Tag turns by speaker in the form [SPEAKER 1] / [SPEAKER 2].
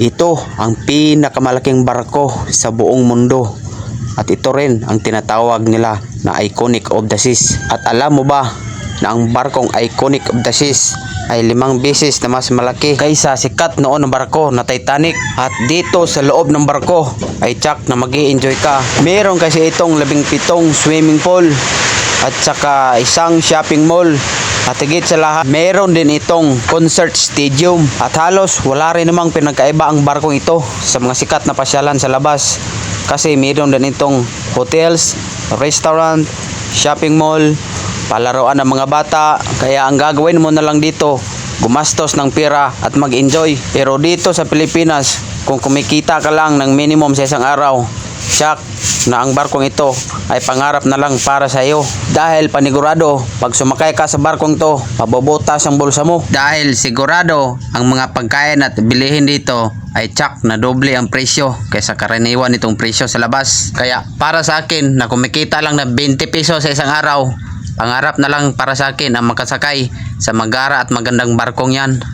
[SPEAKER 1] Ito ang pinakamalaking barko sa buong mundo. At ito rin ang tinatawag nila na Iconic of the Seas. At alam mo ba na ang barkong Iconic of the Seas ay 5 beses na mas malaki kaysa sikat noon ng barko na Titanic. At dito sa loob ng barko ay tsak na mag-i-enjoy ka. Meron kasi itong 17 swimming pool at saka isang shopping mall. At higit sa lahat, meron din itong concert stadium. At halos wala rin namang pinagkaiba ang barkong ito sa mga sikat na pasyalan sa labas. Kasi meron din itong hotels, restaurant, shopping mall, palaruan ng mga bata. Kaya ang gagawin mo na lang dito, gumastos ng pera at mag-enjoy. Pero dito sa Pilipinas, kung kumikita ka lang ng minimum sa isang araw, siyak na ang barkong ito ay pangarap na lang para sa iyo. Dahil panigurado, pag sumakay ka sa barkong to, mabubutas ang bulsa mo. Dahil sigurado, ang mga pagkain at bilihin dito ay tsak na doble ang presyo kaysa karaniwan itong presyo sa labas. Kaya para sa akin na kumikita lang na 20 pesos sa isang araw, pangarap na lang para sa akin ang makasakay sa magara at magandang barkong yan.